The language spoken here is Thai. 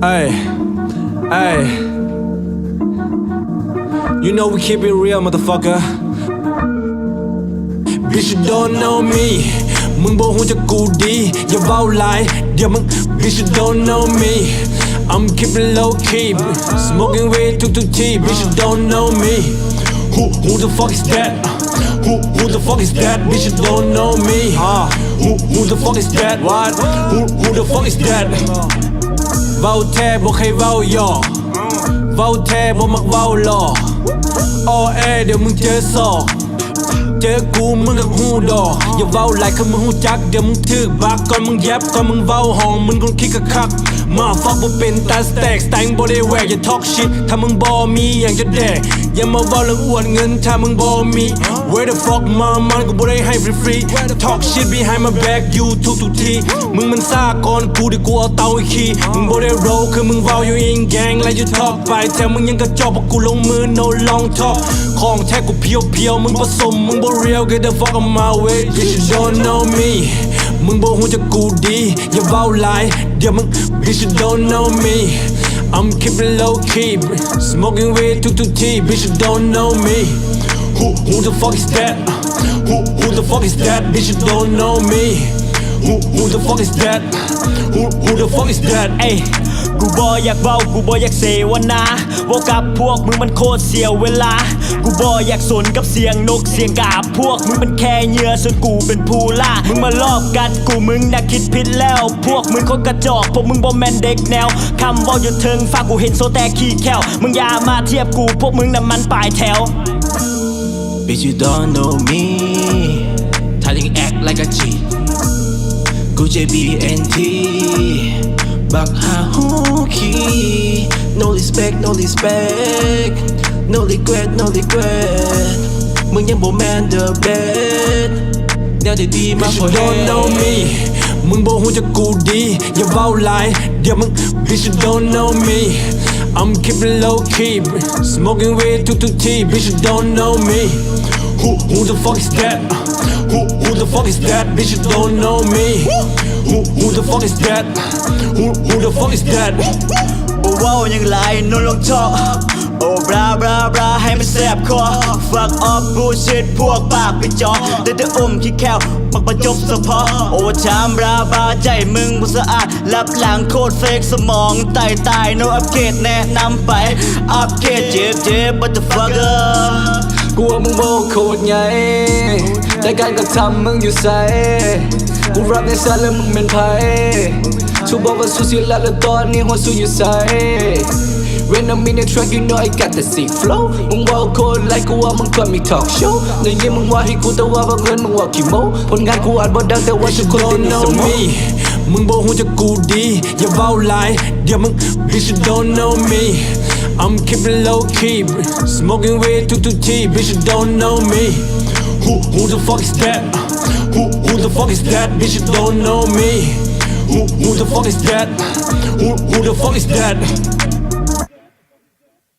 Ay, ay. You know we keep it real, motherfucker. Bitch, you don't know me. มึงบอกหูจะกูดีอย่าเว้าหลายเดี๋ยวมึง Bitch, you don't know me. I'm keeping low key, smoking weed ทุกที Bitch, you don't know me. Who the fuck is that? Who the fuck is that? Bitch, you don't know me. Who the fuck is that? What? Who the fuck is that? เว้าแท้บอกให้เว้าย่อเว้าแท้บอกมักเว้าหล่อเดี๋ยวมึงเจอศอกเจอกูมึงกับหูดอกอย่าเว้าหลายคำมึงหูจักเดี๋ยวมึงถึกบักก่อนมึงแยบก่อนมึงเว้าห้องมึงคนคิดกะคักมาฟักบ่เป็นตาสแต็กสไตล์บ่ได้แหวกอย่าทอกชิตถ้ามึงบ่มีอย่างจะแดกอย่ามาเว้าเรื่องอวดเงินถ้ามึงบ่มี Where the fuck my money กูบ่ได้ให้ฟรีๆ Talk shit behind my back you ทุกทีมึงมันซ่าก่อนกูดิกูเอาเตาไอ้ขี้มึงบ่ได้ roll คือมึงเว้าอยู่อิงแกงและอยู่ทอกไปแถมมึงยังกระจอกเพราะกูลงมือ no long talk ของแท้กูเพียวมึงผสมมึงบ่ real get the fuck on my way bitch you don't know me มึงบ่ฮู้จักกูดีอย่าเว้าหลายเดี๋ยวมึง bitch you don't know me I'm keeping low key smoking weed ทุกที bitch you don't know me Who the fuck is that? Who the fuck is that? Bitch, you don't know me. Who the fuck is that? Who the fuck is that? เอ้ยกูบ่อยากเว้ากูบ่อยากเสวนาว่ากับพวกมึงมันโคตรเสียเวลากูบ่อยากสนกับเสียงนกเสียงกาบพวกมึงเป็นแค่เหยื่อส่วนกูเป็นผู้ล่ามึงมาลอบกัดกูมึงน่ะคิดผิดแล้วพวกมึงคนกระจอกพวกมึงบ่แม่นเด็กแนวคำเว้าอยู่เทิงฟ้ากูเห็นโซแต่ขี้แควมึงอย่ามาเทียบกูพวกมึงน่ะมันปลายแถวBitch, you don't know me. Telling act like a G. Gucci BNT. Back hooky. No respect, no respect. No regret, no regret. มึงยังบ่แม่น the best แนวดีๆมา Bitch, you don't know me มึงบ่ฮู้จักกูดีอย่าเว้าหลายเดี๋ยวมึง Bitch, you don't know me I'm keeping low key smoking weed ทุกที Bitch, you don't know me Who the fuck is that? Who the fuck is that? Bitch, you don't know me. Who the fuck is that? Who the fuck is that? บ่เว้ายังหลาย no long talk โอ้บราบราบราให้มันแสบคอ Fuck off bullshit พวกปากไปจอแต่ขี้แควมักประจบเฉพาะโอ้ชามบราบราใจมึงบ่สะอาดรับหลังโคตรเฟกสมองตาย no upgrade แนะนำไป upgrade เจ็บ what the fuckerกูว่ามึงโบโคตรใหญ่แต่การกระทำมึงอยู่ใสกูรับในสารแล้วมึงเป็นไผชูบอกว่าสู้เสียแล้วตอนนี้หัวสู้อยู่ใส When I'm in the track you know I got the sick flow มึงว่าโคตรไลกูว่ามึงควรมี talk show ในยิ้มมึงว่าให้กูแต่ว่าบังเอิญมึงว่าขี้โม้ผลงานกูอาจบ่ดังแต่ว่าทุกคนติดในสมองมึงบ่ฮู้จักกูดีอย่าเว้าหลายเดี๋ยวมึง Bitch, you don't know me I'm keeping low key smoking weed ทุกที Bitch, you don't know me Who the fuck is that? Who the fuck is that? Bitch, you don't know me Who the fuck is that? Who the fuck is that?